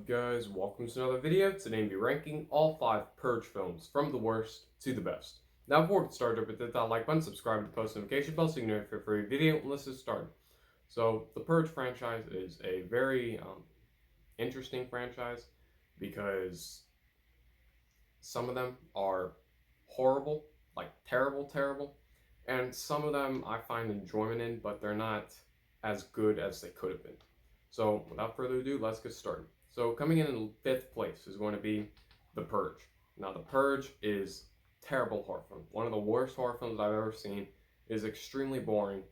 up, guys? Welcome to another video. Today I'll be ranking all 5 Purge films from the worst to the best. Now before we get started, hit that like button, subscribe to the post notification bell so you can know for every video and let's get started. So the Purge franchise is a very interesting franchise because some of them are horrible, like terrible, and some of them I find enjoyment in, but they're not as good as they could have been. So without further ado, let's get started. So coming in 5th place is going to be The Purge. Now The Purge is terrible horror film. One of the worst horror films I've ever seen. It is extremely boring.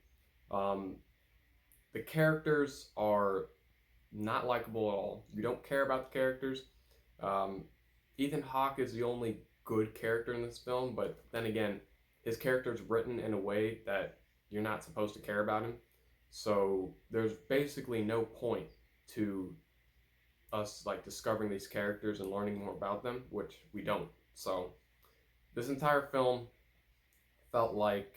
The characters are not likable at all. You don't care about the characters. Ethan Hawke is the only good character in this film, but then again, his character is written in a way that you're not supposed to care about him. So there's basically no point to us like discovering these characters and learning more about them, which we don't. So this entire film felt like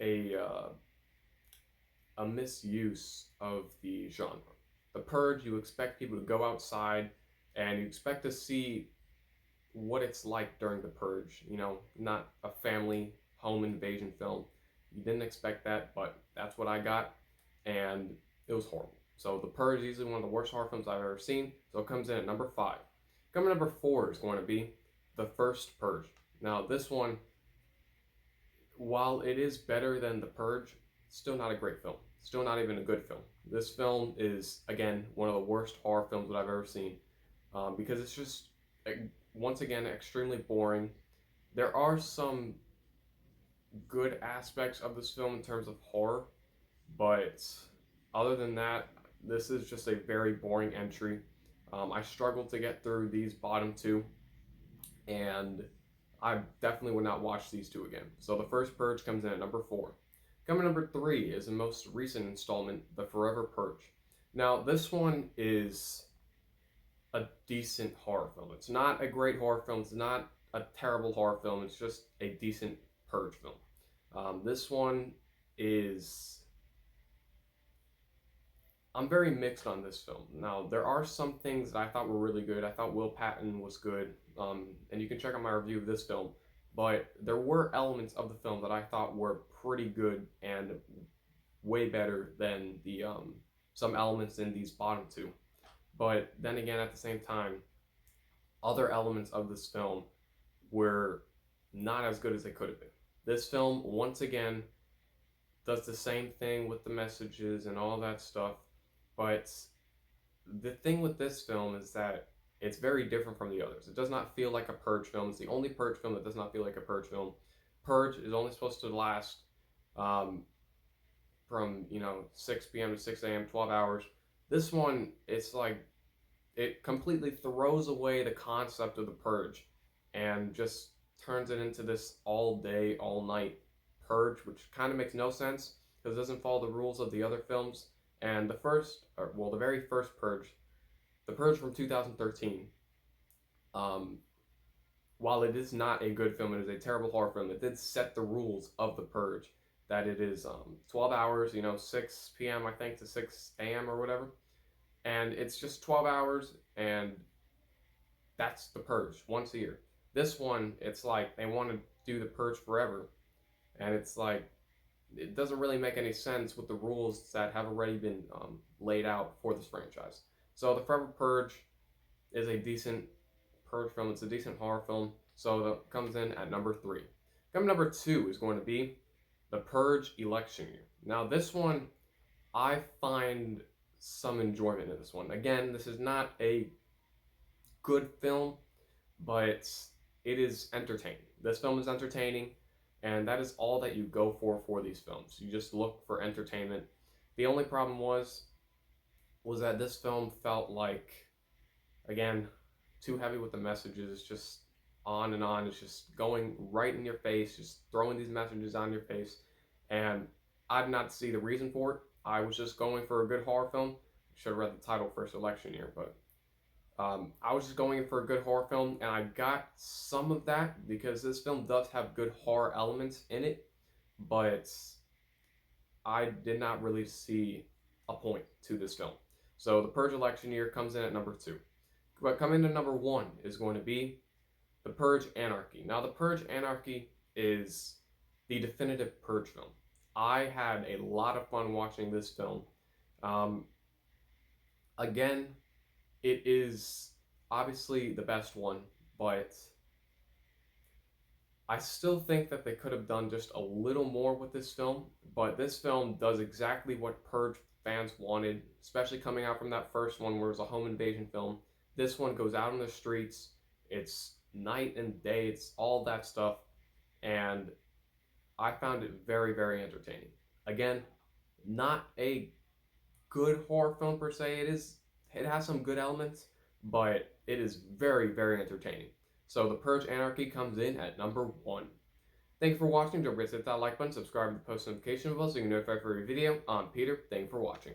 a misuse of the genre. The Purge, you expect people to go outside and you expect to see what it's like during the Purge, you know, not a family home invasion film. You didn't expect that, but that's what I got, and it was horrible. So The Purge is easily one of the worst horror films I've ever seen, so it comes in at number 5. Coming number 4 is going to be The First Purge. Now this one, while it is better than The Purge, still not a great film. Still not even a good film. This film is, again, one of the worst horror films that I've ever seen, because it's just, once again, extremely boring. There are some good aspects of this film in terms of horror, but other than that, this is just a very boring entry. I struggled to get through these bottom 2, and I definitely would not watch these 2 again. So The First Purge comes in at number 4. Coming number 3 is the most recent installment, The Forever Purge. Now this one is a decent horror film. It's not a great horror film. It's not a terrible horror film. It's just a decent Purge film. This one is... I'm very mixed on this film. Now, there are some things that I thought were really good. I thought Will Patton was good, and you can check out my review of this film. But there were elements of the film that I thought were pretty good and way better than the some elements in these bottom 2. But then again, at the same time, other elements of this film were not as good as they could have been. This film, once again, does the same thing with the messages and all that stuff, but the thing with this film is that it's very different from the others. It does not feel like a Purge film. It's the only Purge film that does not feel like a Purge film. Purge is only supposed to last from, 6 p.m. to 6 a.m., 12 hours. This one, it's like, it completely throws away the concept of the Purge and just turns it into this all day, all night Purge, which kind of makes no sense because it doesn't follow the rules of the other films. And the very first Purge, the Purge from 2013, while it is not a good film, it is a terrible horror film, it did set the rules of the Purge, that it is 12 hours, 6 p.m. I think to 6 a.m. or whatever, and it's just 12 hours, and that's the Purge, once a year. This one, it's like they want to do the Purge forever, and it's like, it doesn't really make any sense with the rules that have already been laid out for this franchise. So The Forever Purge is a decent Purge film. It's a decent horror film. So that comes in at number 3. Coming number 2 is going to be The Purge Election Year. Now this one, I find some enjoyment in this one. Again, this is not a good film, but it is entertaining. This film is entertaining, and that is all that you go for these films. You just look for entertainment. The only problem was that this film felt like, again, too heavy with the messages, just on and on. It's just going right in your face, just throwing these messages on your face, and I did not see the reason for it. I was just going for a good horror film. Should have read the title first, Election Year, but I was just going in for a good horror film, and I got some of that because this film does have good horror elements in it, but I did not really see a point to this film. So the Purge election year comes in at number 2. But coming to number 1 is going to be the Purge Anarchy. Now, the Purge Anarchy is the definitive Purge film. I had a lot of fun watching this film. Um, Again, it is obviously the best one, but I still think that they could have done just a little more with this film. But this film does exactly what Purge fans wanted, especially coming out from that first one where it was a home invasion film. This one goes out on the streets, it's night and day, it's all that stuff, and I found it very, very entertaining. Again, not a good horror film per se. It has some good elements, but it is very, very entertaining. So The Purge Anarchy comes in at number 1. Thank you for watching. Don't forget to hit that like button, subscribe to the post notification bell so you can get notified for every video. I'm Peter. Thank you for watching.